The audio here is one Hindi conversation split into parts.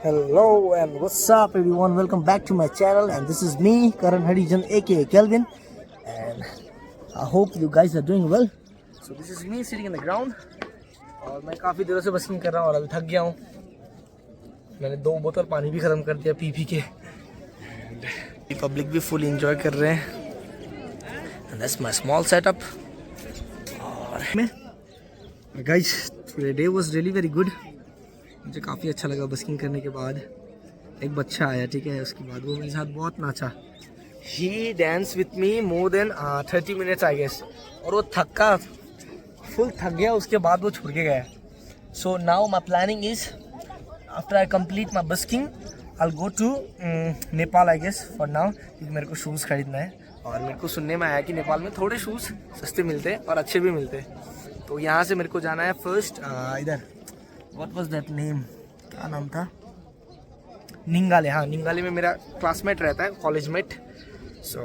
Hello and what's up everyone, welcome back to my channel and this is me Karan Harijan aka Kelvin and I hope you guys are doing well. So this is me sitting in the ground और मैं काफ़ी देर से बस्किंग कर रहा हूँ और अभी थक गया हूँ. मैंने 2 बोतल पानी भी ख़त्म कर दिया पी के. पब्लिक भी फुल एंजॉय कर रहे हैं and that's my small setup. और मैं guys today day was really very good. मुझे काफ़ी अच्छा लगा बस्किंग करने के बाद. एक बच्चा आया, ठीक है, उसके बाद वो मेरे साथ बहुत नाचा. He dance with me more than 30 minutes I guess. और वो फुल थक गया, उसके बाद वो छुड़ के गया. So now my planning is after I complete my busking I go to Nepal I guess for now, क्योंकि मेरे को शूज़ खरीदना है. और मेरे को सुनने में आया कि नेपाल में थोड़े शूज़ सस्ते मिलते हैं और अच्छे भी मिलते हैं. तो यहाँ से मेरे को जाना है फर्स्ट इधर. What was that name? क्या नाम था? निंगाले. हाँ, निंगाले में मेरा क्लासमेट रहता है, कॉलेज मेट. सो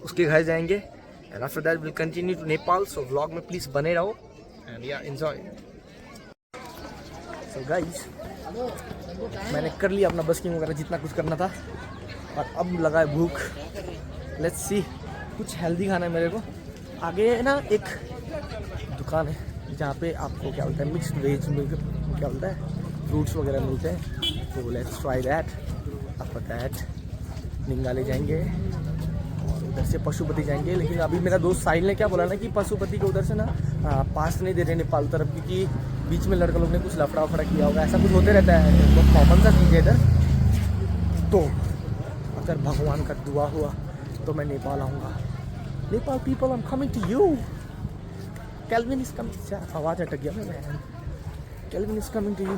उसके घर जाएंगे and after that will continue to Nepal. So vlog में प्लीज़ बने रहो एंड या एंजॉय. सो गाइस, मैंने कर लिया अपना बस्किंग वगैरह जितना कुछ करना था और अब लगा है भूख. लेट्स सी, कुछ हेल्दी खाना है मेरे को. आगे ना एक दुकान है जहाँ पे आपको क्या बोलता है मिक्स्ड वेज मिल्क, क्या बोलता है फ्रूट्स वगैरह मिलते हैं. तो let's try that. After that निंगाले जाएंगे और उधर से पशुपति जाएंगे. लेकिन अभी मेरा दोस्त साहिल ने क्या बोला ना कि पशुपति के उधर से ना पास नहीं दे रहे नेपाल तरफ, क्योंकि बीच में लड़का लोग ने कुछ लफड़ा वफड़ा किया होगा. ऐसा कुछ होते रहता है, बहुत कॉमन सा चीज़ है इधर. तो अगर भगवान का दुआ हुआ तो मैं नेपाल आऊँगा. Nepal people, I am coming to you. Kelvin is coming. आवाज़ अटक गया मैं. Kelvin is coming to you.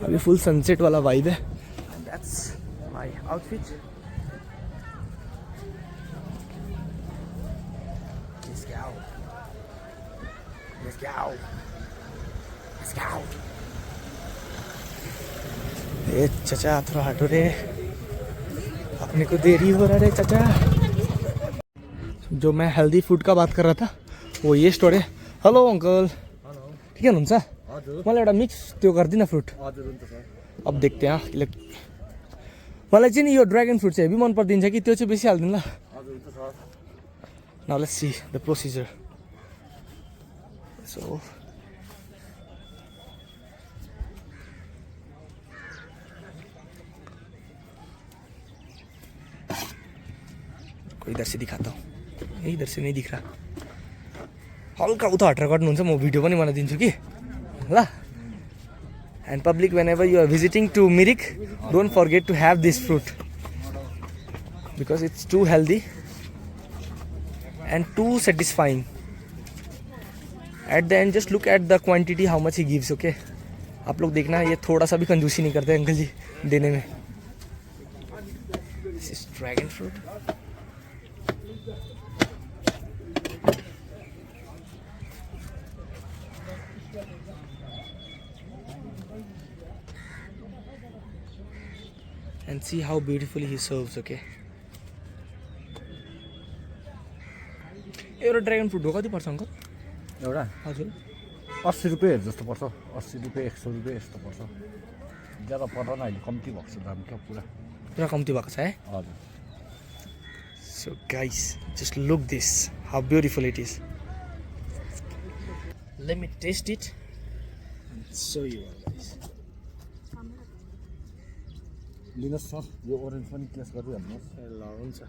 अभी फुल सनसेट वाला वाइब है. And that's my outfit. Let's go. Let's go. Let's go. ए चाचा थोड़ा हटो रे, अपने को देरी हो रहा है चाचा. जो मैं हेल्दी फूड का बात कर रहा था वो ये स्टोर है. हेलो अंकल, ठिक हुनुहुन्छ? मलाई एउटा मिक्स त्यो गरिदिन फ्रुट. अब देखते हैं. मलाई चाहिँ नि यो ड्र्यागन फ्रुट चाहिँ हेभी मन परिदिन्छ कि त्यो चाहिँ बेसी हालिदिनु ल. Now let's see the procedure. So कोई इधर से दिखाता हूँ. इधर से नहीं दिख रहा. हल्का उता हटेर गर्नुहुन्छ, म भिडियो पनि बनाइदिन्छु कि ल. And public whenever you are visiting to Mirik, don't forget to have this fruit because it's too healthy and too satisfying. At the end just look at the quantity how much he gives. Okay, आप लोग देखना, ये थोड़ा सा भी कंजूसी नहीं करते अंकल जी देने में. This is dragon fruit. And see how beautifully he serves. Okay, एउटा ड्रैगन फ्रूट हो कति पर्छ अंकल? एउटा हजुर 80 रुपियाँ जस्तो पर्छ. 80 रुपियाँ 100 रुपियाँ यस्तो पर्छ. ज्यादा पर्दैन, अहिले कम्ती भएको छ दाम. क्या पुरा कम्ती भएको छ है? हजुर. So guys, just look this, how beautiful it is. Let me taste it and show you all guys. लिनुहोस् सर, यो ओरेन्ज पनि टेस्ट गरिहाल्नुहोस्. ल हुन्छ.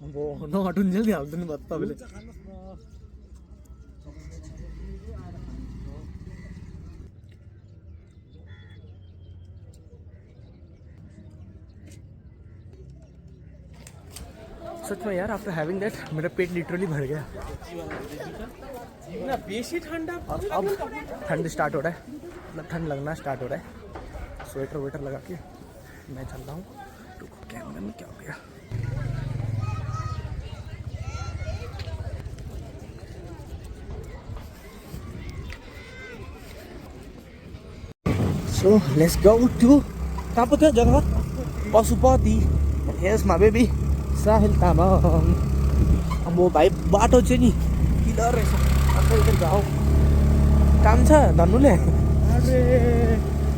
अब नहटुन्जेल नि हाल्दिनु भयो तपाईँले. सच में यार, आफ्टर हैविंग दैट मेरा पेट लिटरली भर गया. बेसी ठंडा. अब ठंड स्टार्ट हो रहा है, मतलब ठंड लगना स्टार्ट हो रहा है. स्वेटर वेटर लगा के मैं चल रहा हूँ. तो कैमरे में क्या हो गया? So let's go to कहाँ पे जगह? पशुपति. Here's my baby साहिल तामाङ. अब वो भाई बाटो चाहिँ नि किलर रहेछ. अंदर इधर जाओ. काम छ धन्नुले अरे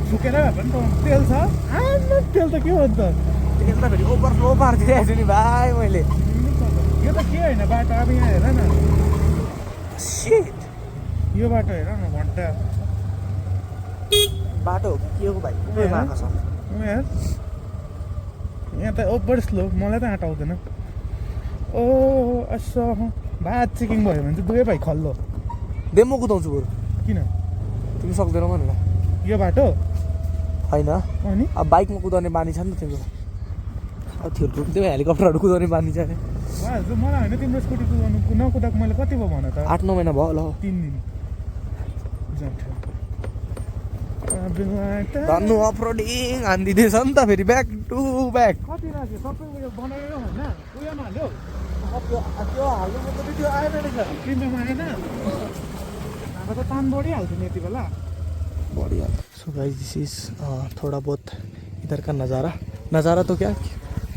सुकेर भए पनि त तेल छ तेल त के हो त तेल त फेरि ओभरफ्लो पारिदिएको छु नि भाइ मैले यो त के होइन बाटो अब यहाँ हेर न सिट यो बाटो हेर न घन्टा बाटो हो कि के हो भाइ आएको छ यहाँ यहाँ त ओभर स्लो मलाई त आँट आउँदैन ओ असो भात चेकिङ भयो भने चाहिँ दुवै भाइ खल्लो दे म कुदाउँछु बरु किन तिमी सक्दैनौ भनेर यो बाटो होइन अनि अब बाइकमा कुदाउने बानी छ नि त तिम्रो अब थियो त्यो हेलिकप्टरहरू कुदाउने बानी छ अरे भइहाल्छ मलाई होइन तिम्रो स्कुटी कुदाउनु नकुदाएको मैले कति भयो भन त 8-9 महिना भयो होला 3 दिन धन्नु अफरोडिङ हानिदिँदैछ नि त फेरि ब्याक टु ब्याक कति राख्यो सबै उयो बनायो होइन उयोमा हाल्यो त्यो हाल्नु मतलब त्यो आएन रहेछ तिमीमा आएन अब त तान बढिहाल्थ्यो नि यति बेला बढ़िया सो गाइस दिस इज थोड़ा बहुत इधर का नज़ारा तो क्या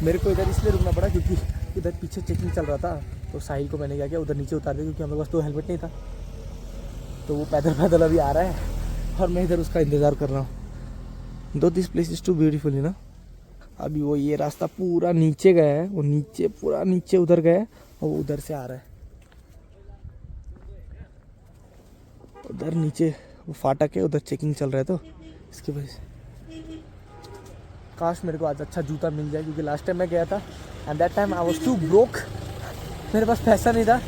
मेरे को इधर इसलिए रुकना पड़ा क्योंकि इधर पीछे चेकिंग चल रहा था तो साहिल को मैंने क्या किया उधर नीचे उतार दिया क्योंकि हम लोग पास तो हेलमेट नहीं था तो वो पैदल पैदल अभी आ रहा है और मैं इधर उसका इंतज़ार कर रहा हूँ दो this place is too beautiful ना अभी वो ये रास्ता पूरा नीचे गया है वो नीचे पूरा नीचे उधर गया है और वो उधर से आ रहा है उधर नीचे वो फाटक है उधर चेकिंग चल रहा है तो इसकी वजह से काश मेरे को आज अच्छा जूता मिल जाए क्योंकि लास्ट टाइम मैं गया था and that time I was too broke मेरे पास पैसा नहीं था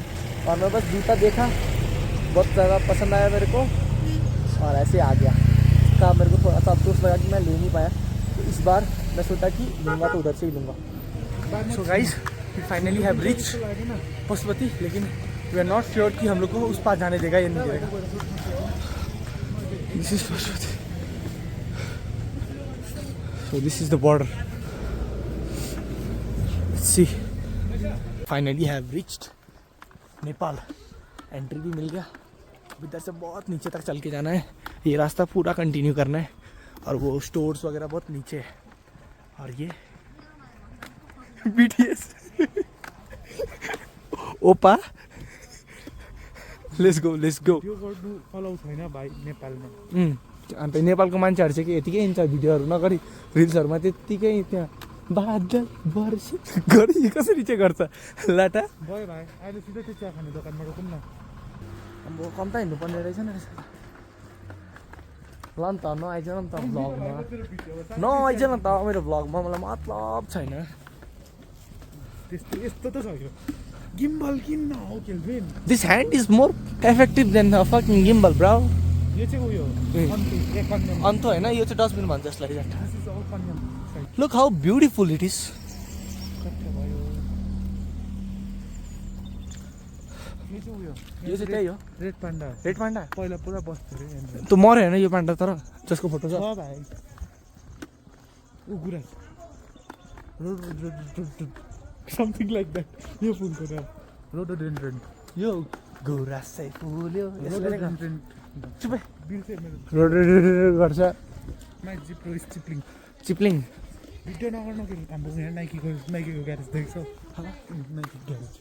और मैं बस जूता देखा बहुत ज़्यादा पसंद आया मेरे को और ऐसे आ गया इसका मेरे को थोड़ा सा अफसोस लगा कि मैं ले नहीं पाया तो इस बार मैं सोचा कि लूँगा तो उधर से ही लूँगा so guys we finally have reach Pashupati लेकिन वी आर नॉट श्योर कि हम लोग को उस पार जाने देगा या नहीं देगा this is Pashupati So this is the border. Let's see. Finally have reached Nepal. Entry भी मिल गया. अब इधर से बहुत नीचे तक चल के जाना है. ये रास्ता पूरा कंटिन्यू करना है. और वो स्टोर्स वगैरह बहुत नीचे है. और ये BTS. ओपा. Let's go. त्यो गर्नु अलाउ छैन भाइ नेपालमा अन्त नेपालको मान्छेहरू चाहिँ के यतिकै हिँड्छ भिडियोहरू नगरी रिल्सहरूमा त्यत्तिकै त्यहाँ बादल वर्षी गरी कसरी चाहिँ गर्छ लाटा भयो भाइ अहिले सिधै त्यो चिया खाने दोकानमा रोकौँ न अब कम्ता हिँड्नुपर्ने रहेछ नि ल नि त नआइज न त भ्लगमा नआइज न त मेरो भ्लगमा मलाई मतलब छैन त्यस्तो यस्तो त छ यो गिम्बल किन हो Kelvin this hand is more effective than the fucking gimbal bro यो चाहिँ उयो अन्त होइन यो चाहिँ डस्टबिन भन्छ जसलाई look how beautiful it is यो चाहिँ त्यही हो रेड पान्डा पहिला पुरा बस्थ्यो अरे त्यो मऱ्यो होइन यो पान्डा तर जसको फोटो छ भाइ ऊ गुराँस समथिङ लाइक द्याट यो फुलको नाम रोडोडेन्ड्रन यो गुराँसै फुल्यो रोडोडेन्ड्रन चुपे बिर्से मेरो रोडोडेन्ड्रन गर्छ माइ जिप्रो इज चिप्लिङ चिप्लिङ भिडियो नगर्नु के हाम्रो यहाँ नाइकीको ग्यारेज देख्छौ नाइकी ग्यारेज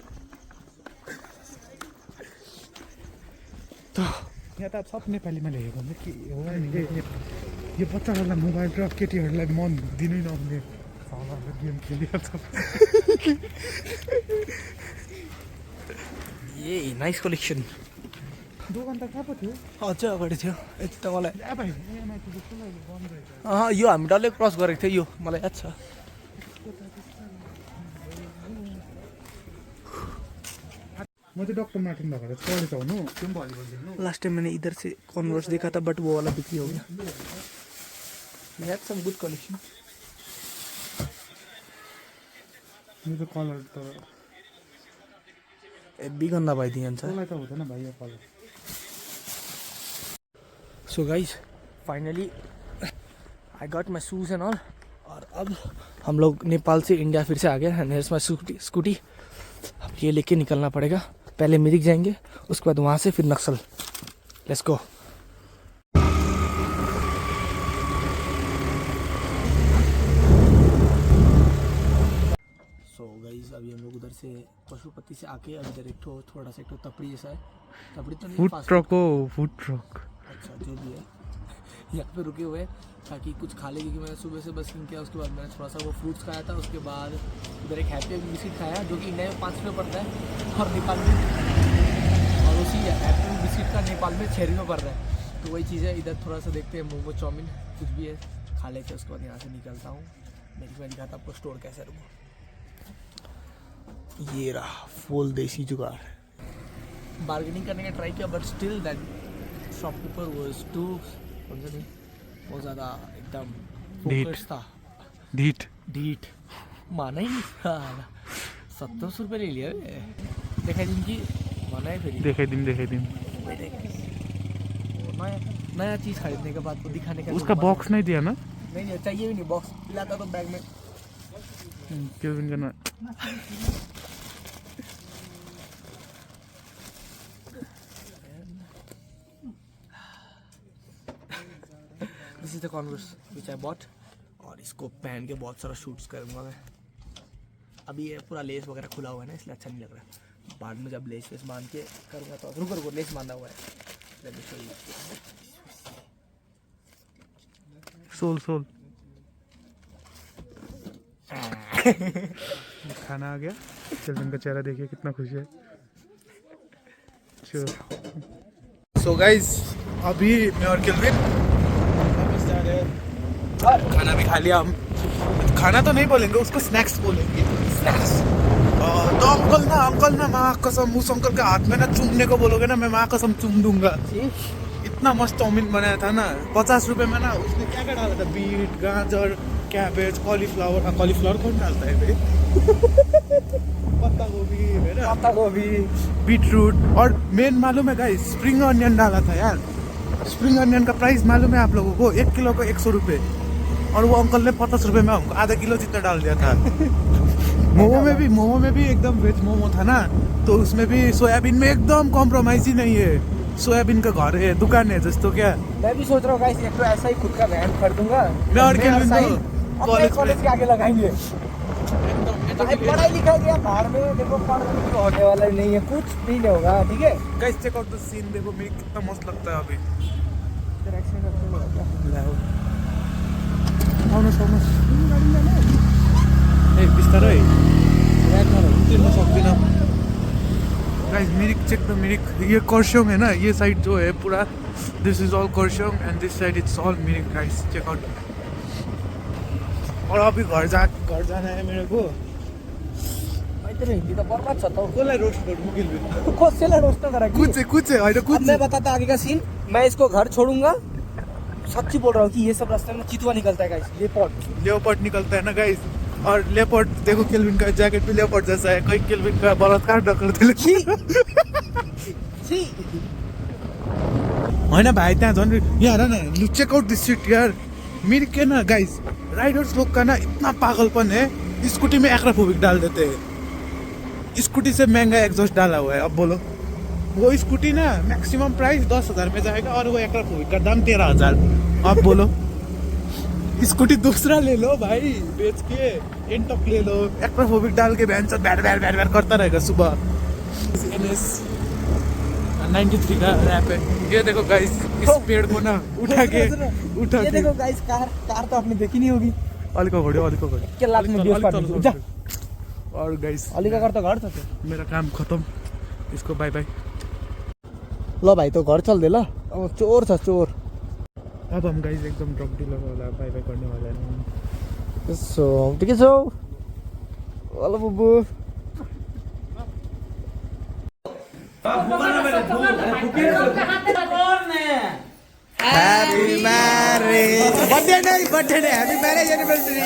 यहाँ त सब नेपालीमा लेखेको हुन्छ के हो नि यो बच्चाहरूलाई मोबाइल र केटीहरूलाई मन दिनै नहुने गेम खेलिहाल्छ ए नाइस कलेक्सन दोकान त कहाँ पो थियो अझै अगाडि थियो यति त मलाई भाइ यहाँ माथि जस्तो अहिले बन्द रहेछ यो हामी डल्लै क्रस गरेको थियो यो मलाई याद छ म चाहिँ डक्टर मार्टिन भएर कलेज आउनु त्यो पनि भलिबल खेल्नु लास्ट टाइम मैंने इधर से कॉन्वर्स देखा था बट वो वाला बिक्री हो गया हैड सम गुड कलेक्शन यो त कलर त एबी गन्दा भइदिन्छ मलाई त हुँदैन भाइ यो colour so guys finally I got my shoes and all और अब हम लोग नेपाल से इंडिया फिर से आ गए एंड हेयर्स माई स्कूटी अब ये लेके निकलना पड़ेगा पहले मिरिक जाएंगे उसके बाद वहाँ से फिर नक्सल लेट्स गो सो गाइस अभी हम लोग उधर से पशुपति से आके अब इधर एक थोड़ा सा एक तपड़ी जैसा है तपड़ी तो नहीं फूड ट्रक हो फूड ट्रक अच्छा जो भी है, यहाँ पे रुके हुए ताकि कुछ खा ले, क्योंकि मैंने सुबह से बस किया, उसके बाद मैंने थोड़ा सा वो फ्रूट्स खाया था, उसके बाद उधर एक हैप्पी बिस्किट खाया जो कि इंडिया में 5 रुपये पड़ता है और नेपाल में, और उसी हैप्पी बिस्किट का नेपाल में 6 रुपये पड़ रहा है। तो वही चीज़ है, इधर थोड़ा सा देखते हैं मोमो चाउमीन कुछ भी है खा लेते, उसके बाद यहाँ से निकलता हूँ। मैं दिखाता आपको स्टोर कैसे रुको। ये रहा फुल देसी जुगाड़। बार्गेनिंग करने का ट्राई किया but still that shopkeeper was too बहुत ज़्यादा एकदम फोकस था, ढीठ माना ही नहीं था। 700 रुपये ले लिया देखा जिनकी माना है, फिर देखे दिन नया चीज़ खरीदने के बाद को दिखाने का उसका बॉक्स नहीं दिया ना? नहीं चाहिए भी नहीं बॉक्स, लाता तो बैग में। केल्विन का ना this is the converse which I bought, और इसको पहन के बहुत सारा शूट्स करूँगा मैं। अभी ये पूरा लेस वगैरह खुला हुआ है ना, इसलिए अच्छा नहीं लग रहा। बाद में जब लेस वेस बांध के करूँगा तो रुको लेस बांधा हुआ है। सोल खाना आ गया। केल्विन का चेहरा देखिए कितना खुश है। सो गाइस अभी मैं और केल्विन खाना भी खा लिया। हम खाना तो नहीं बोलेंगे, उसको स्नैक्स बोलेंगे। स्नैक्स तो अंकल ना माँ कसम उस अंकल के हाथ में ना चूमने को बोलोगे ना, मैं माँ कसम चूम दूंगा। इतना मस्त चाउमीन बनाया था ना, 50 रुपए में ना। उसने क्या क्या डाला था, बीट, गाजर, कैबेज, कॉलीफ्लावर। कॉलीफ्लावर कौन डालता है भाई? पत्ता गोभी, बीटरूट, और मेन मालूम है गाइस, स्प्रिंग ऑनियन डाला था यार। स्प्रिंग ऑनियन का प्राइस मालूम है आप लोगों को? 1 किलो को 100 रुपये, और वो अंकल ने 50 रुपये में हमको आधा किलो जितना डाल दिया था। मोमो में भी एकदम वेज मोमो था ना, तो उसमें भी सोयाबीन में एकदम कॉम्प्रोमाइज ही नहीं है। सोयाबीन का घर है, दुकान है दोस्तों। क्या मैं भी सोच रहा हूँ गाइस, एक तो ऐसा ही खुद का वैन खरीदूंगा मैं, और कॉलेज के आगे लगाएंगे। पढ़ाई लिखाई गया बाहर में, देखो पढ़ने होने वाला नहीं है, कुछ भी नहीं होगा। ठीक है guys check out the scene, देखो मेरे कितना मस्त लगता है अभी। बिस्तारै तिर्न सक्दिनँ। Guys Mirik check the Mirik. ये कर्सियङ है ना, ये साइड जो है पूरा, this is all Kurseong and this side it's all Mirik. Guys check out. और अभी घर जाना है मेरे को। तेरे हिंदी तो बर्बाद छ त। कसलाई रोस्ट गर्नु केल्विन? कसैलाई रोस्ट नगर कि। कुछ है होइन कुछ। मैं बताता आगे का सीन। मैं इसको घर छोड़ूंगा, सच्ची बोल रहा हूँ कि ये सब रास्ते में चितुआ निकलता है गाइस। लेपर्ड निकलता है ना गाइस। और लेपर्ड देखो, केल्विन का जैकेट भी लेपर्ड जैसा है। कोई केल्विन का बलात्कार नगर्दै होइन भाइ। त्यहाँ झन् यहाँ हेर न, चेक आउट दिस सीट यार। मेरी के ना गाइस, राइडर्स लोग का ना इतना पागलपन है, स्कूटी में एक्राफोबिक डाल देते हैं। स्कूटी से महंगा एग्जॉस्ट डाला हुआ है। अब बोलो, वो स्कूटी ना मैक्सिमम प्राइस 10,000 में जाएगा, और वो एक्राफोबिक का दाम 13,000। अब बोलो, स्कूटी दूसरा ले लो भाई, बेच के एंटॉक ले लो। एक्राफोबिक डाल के बैठ करता रहेगा सुबह। NS 93 का रैप है। ये देखो गाइस, इस पेड़ को ना उठा के ये देखो गाइस, कार तो आपने देखी नहीं होगी। अलिको घोड्यो के लात में दियो पानी जा। और गाइस अलिका घर तो घर छ। मेरा काम खत्म, इसको बाय बाय। ल भाइ तो घर चल दे ल, अब चोर छ चोर। अब हम गाइस एकदम ड्रग डीलर वाला बाय बाय करने वाले हैं। सो ठिकै छौ? हेलो बुबु। हैप्पी मैरिज, बर्थडे नहीं हैप्पी मैरिज एनिवर्सरी।